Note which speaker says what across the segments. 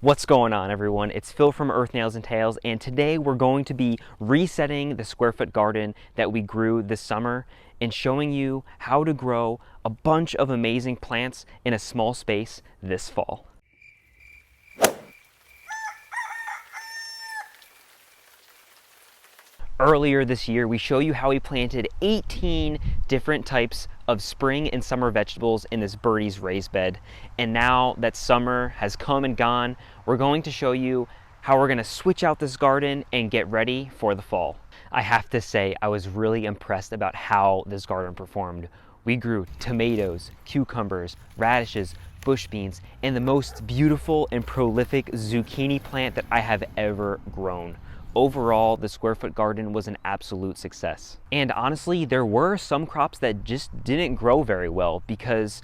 Speaker 1: What's going on, everyone? It's Phil from Earth Nails and Tails, and today we're going to be resetting the square foot garden that we grew this summer and showing you how to grow a bunch of amazing plants in a small space this fall. Earlier this year, we show you how we planted 18 different types of spring and summer vegetables in this Birdies raised bed. And now that summer has come and gone, we're going to show you how we're going to switch out this garden and get ready for the fall. I have to say, I was really impressed about how this garden performed. We grew tomatoes, cucumbers, radishes, bush beans, and the most beautiful and prolific zucchini plant that I have ever grown. Overall, the square foot garden was an absolute success. And honestly, there were some crops that just didn't grow very well because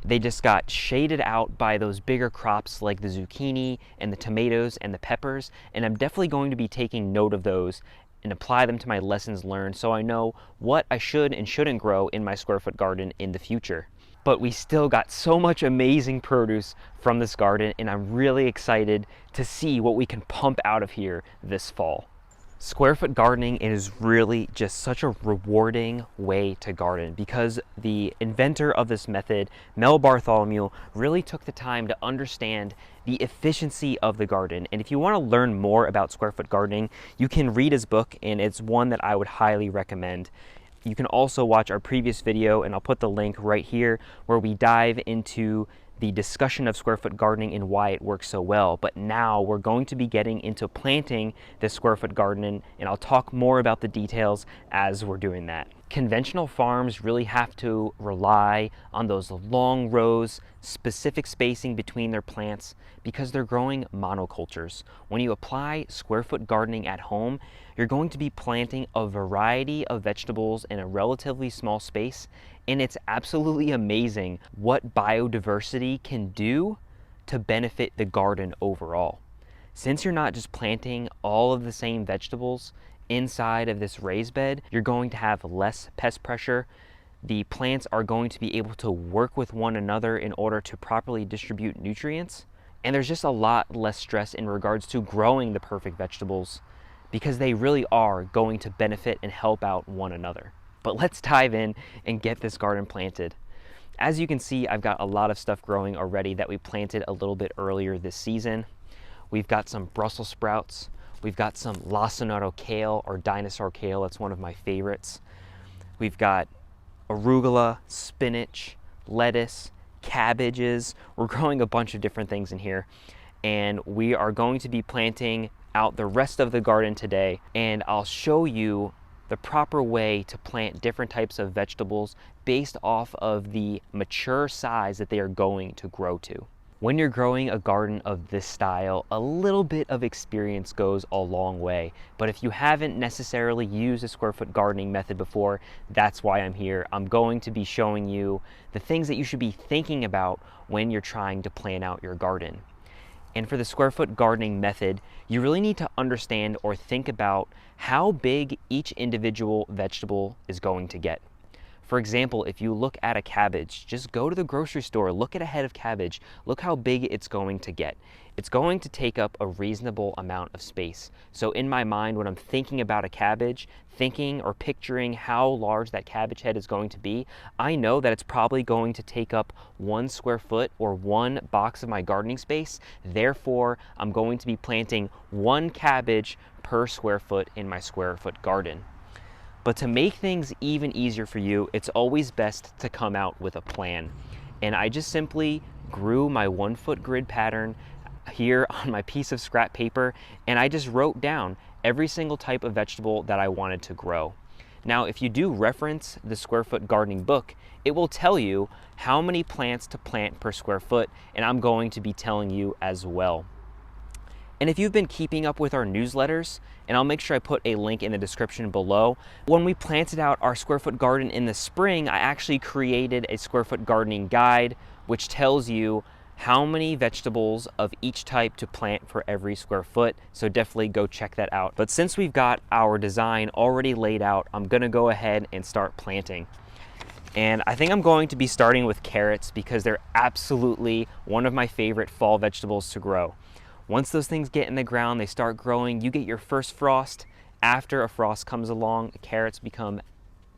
Speaker 1: they just got shaded out by those bigger crops like the zucchini and the tomatoes and the peppers. And I'm definitely going to be taking note of those and apply them to my lessons learned so I know what I should and shouldn't grow in my square foot garden in the future. But we still got so much amazing produce from this garden, and I'm really excited to see what we can pump out of here this fall. Square foot gardening is really just such a rewarding way to garden because the inventor of this method, Mel Bartholomew, really took the time to understand the efficiency of the garden. And if you want to learn more about square foot gardening, you can read his book, and it's one that I would highly recommend. You can also watch our previous video, and I'll put the link right here, where we dive into the discussion of square foot gardening and why it works so well. But now we're going to be getting into planting this square foot garden, and I'll talk more about the details as we're doing that. Conventional farms really have to rely on those long rows, specific spacing between their plants because they're growing monocultures. When you apply square foot gardening at home, you're going to be planting a variety of vegetables in a relatively small space, and it's absolutely amazing what biodiversity can do to benefit the garden overall. Since you're not just planting all of the same vegetables inside of this raised bed, you're going to have less pest pressure. The plants are going to be able to work with one another in order to properly distribute nutrients. And there's just a lot less stress in regards to growing the perfect vegetables because they really are going to benefit and help out one another. But let's dive in and get this garden planted. As you can see, I've got a lot of stuff growing already that we planted a little bit earlier this season. We've got some Brussels sprouts. We've got some lacinato kale, or dinosaur kale. That's one of my favorites. We've got arugula, spinach, lettuce, cabbages. We're growing a bunch of different things in here. And we are going to be planting out the rest of the garden today. And I'll show you the proper way to plant different types of vegetables based off of the mature size that they are going to grow to. When you're growing a garden of this style, a little bit of experience goes a long way. But if you haven't necessarily used a square foot gardening method before, that's why I'm here. I'm going to be showing you the things that you should be thinking about when you're trying to plan out your garden. And for the square foot gardening method, you really need to understand or think about how big each individual vegetable is going to get. For example, if you look at a cabbage, just go to the grocery store, look at a head of cabbage, look how big it's going to get. It's going to take up a reasonable amount of space. So in my mind, when I'm thinking about a cabbage, thinking or picturing how large that cabbage head is going to be, I know that it's probably going to take up 1 square foot or 1 box of my gardening space. Therefore, I'm going to be planting 1 cabbage per square foot in my square foot garden. But to make things even easier for you, it's always best to come out with a plan. And I just simply grew my 1 foot grid pattern here on my piece of scrap paper, and I just wrote down every single type of vegetable that I wanted to grow. Now, if you do reference the square foot gardening book, it will tell you how many plants to plant per square foot, and I'm going to be telling you as well. And if you've been keeping up with our newsletters, and I'll make sure I put a link in the description below, when we planted out our square foot garden in the spring, I actually created a square foot gardening guide, which tells you how many vegetables of each type to plant for every square foot. So definitely go check that out. But since we've got our design already laid out, I'm gonna go ahead and start planting. And I think I'm going to be starting with carrots because they're absolutely one of my favorite fall vegetables to grow. Once those things get in the ground, they start growing, you get your first frost. After a frost comes along, the carrots become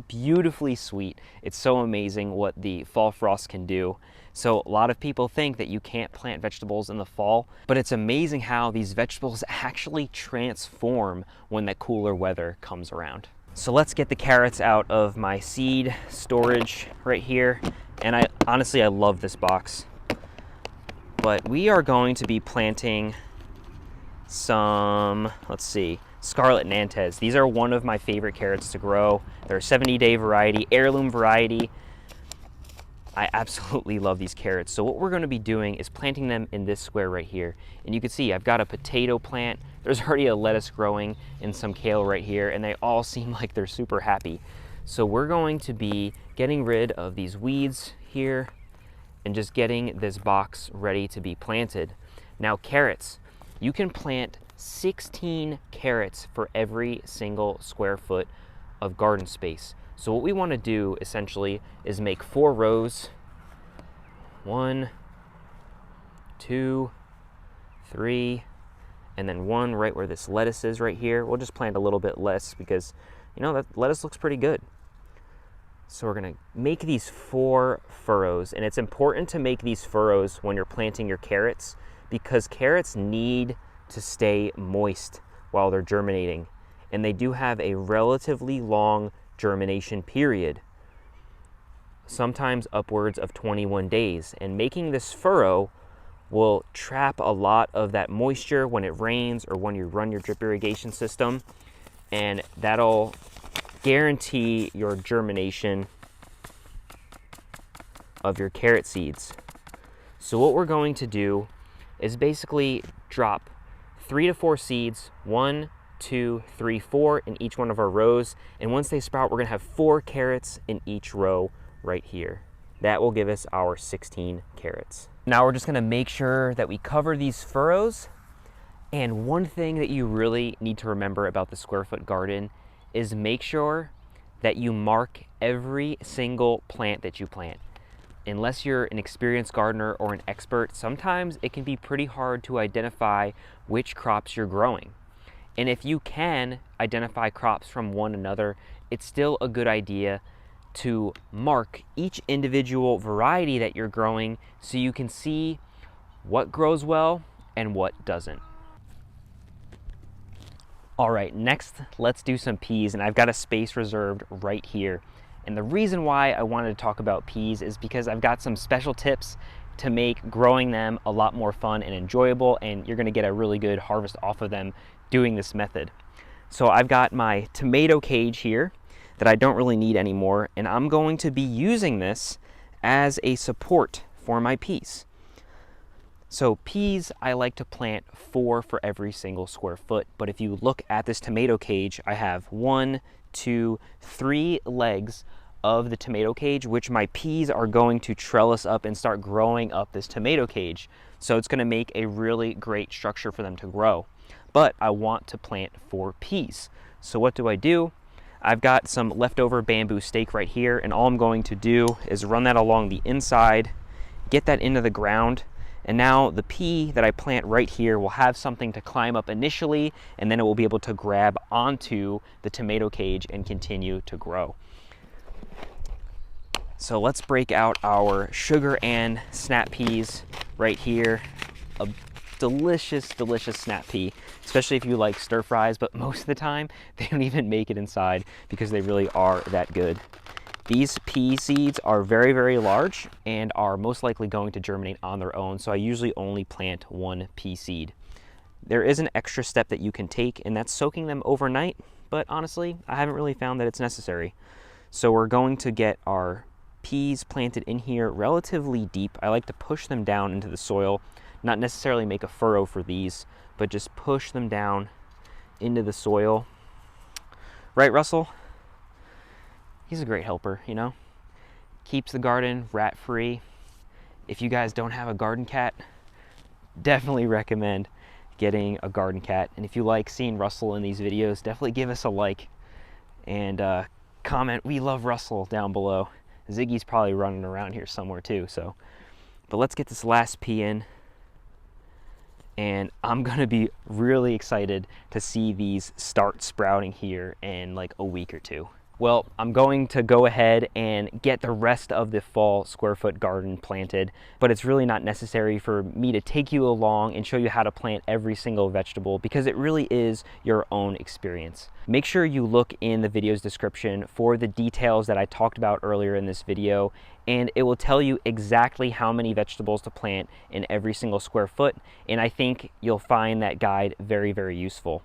Speaker 1: beautifully sweet. It's so amazing what the fall frost can do. So a lot of people think that you can't plant vegetables in the fall, but it's amazing how these vegetables actually transform when that cooler weather comes around. So let's get the carrots out of my seed storage right here. And I honestly love this box. But we are going to be planting some, let's see, Scarlet Nantes. These are one of my favorite carrots to grow. They're a 70-day variety, heirloom variety. I absolutely love these carrots. So what we're going to be doing is planting them in this square right here. And you can see I've got a potato plant. There's already a lettuce growing and some kale right here, and they all seem like they're super happy. So we're going to be getting rid of these weeds here and just getting this box ready to be planted. Now carrots, you can plant 16 carrots for every single square foot of garden space. So what we want to do essentially is make 4 rows. 1, 2, 3, and then 1 right where this lettuce is right here. We'll just plant a little bit less because, you know, that lettuce looks pretty good. So we're going to make these 4 furrows, and it's important to make these furrows when you're planting your carrots because carrots need to stay moist while they're germinating, and they do have a relatively long germination period, sometimes upwards of 21 days. And making this furrow will trap a lot of that moisture when it rains or when you run your drip irrigation system, and that'll guarantee your germination of your carrot seeds. So what we're going to do is basically drop 3 to 4 seeds, 1, 2, 3, 4 in each one of our rows. And once they sprout, we're going to have 4 carrots in each row right here. That will give us our 16 carrots. Now we're just going to make sure that we cover these furrows. And one thing that you really need to remember about the square foot garden is make sure that you mark every single plant that you plant. Unless you're an experienced gardener or an expert, sometimes it can be pretty hard to identify which crops you're growing. And if you can identify crops from one another, it's still a good idea to mark each individual variety that you're growing so you can see what grows well and what doesn't. All right, next let's do some peas, and I've got a space reserved right here. And the reason why I wanted to talk about peas is because I've got some special tips to make growing them a lot more fun and enjoyable, and you're gonna get a really good harvest off of them doing this method. So I've got my tomato cage here that I don't really need anymore, and I'm going to be using this as a support for my peas. So peas, I like to plant 4 for every single square foot, but if you look at this tomato cage, I have 1, 2, 3 legs of the tomato cage, which my peas are going to trellis up and start growing up this tomato cage. So it's gonna make a really great structure for them to grow. But I want to plant 4 peas. So what do? I've got some leftover bamboo stake right here, and all I'm going to do is run that along the inside, get that into the ground, and now the pea that I plant right here will have something to climb up initially, and then it will be able to grab onto the tomato cage and continue to grow. So let's break out our sugar and snap peas right here. A delicious, delicious snap pea, especially if you like stir fries, but most of the time they don't even make it inside because they really are that good. These pea seeds are very, very large and are most likely going to germinate on their own, so I usually only plant 1 pea seed. There is an extra step that you can take, and that's soaking them overnight, but honestly, I haven't really found that it's necessary. So we're going to get our peas planted in here relatively deep. I like to push them down into the soil, not necessarily make a furrow for these, but just push them down into the soil. Right, Russell? He's a great helper, you know? Keeps the garden rat-free. If you guys don't have a garden cat, definitely recommend getting a garden cat. And if you like seeing Russell in these videos, definitely give us a like and comment, "We love Russell," down below. Ziggy's probably running around here somewhere too, so. But let's get this last pea in. and I'm gonna be really excited to see these start sprouting here in like a week or two. Well, I'm going to go ahead and get the rest of the fall square foot garden planted, but it's really not necessary for me to take you along and show you how to plant every single vegetable because it really is your own experience. Make sure you look in the video's description for the details that I talked about earlier in this video, and it will tell you exactly how many vegetables to plant in every single square foot, and I think you'll find that guide very, very useful.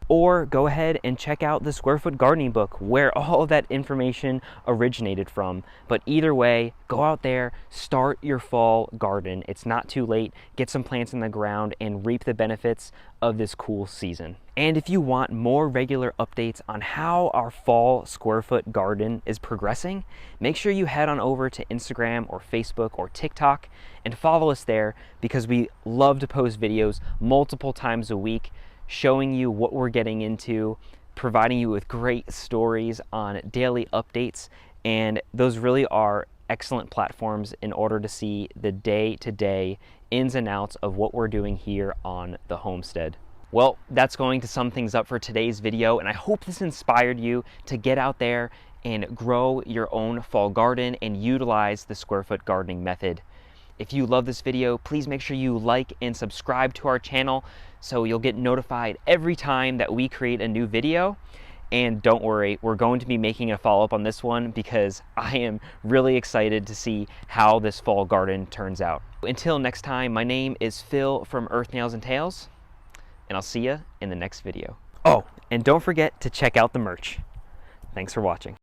Speaker 1: Or go ahead and check out the Square Foot Gardening book where all of that information originated from. But either way, go out there, start your fall garden. It's not too late. Get some plants in the ground and reap the benefits of this cool season. And if you want more regular updates on how our fall square foot garden is progressing, make sure you head on over to Instagram or Facebook or TikTok and follow us there, because we love to post videos multiple times a week, showing you what we're getting into, providing you with great stories on daily updates, and those really are excellent platforms in order to see the day-to-day ins and outs of what we're doing here on the homestead. Well, that's going to sum things up for today's video, and I hope this inspired you to get out there and grow your own fall garden and utilize the square foot gardening method. If you love this video, please make sure you like and subscribe to our channel so you'll get notified every time that we create a new video. And don't worry, we're going to be making a follow-up on this one because I am really excited to see how this fall garden turns out. Until next time, my name is Phil from Earth, Nails, and Tails, and I'll see you in the next video. Oh, and don't forget to check out the merch. Thanks for watching.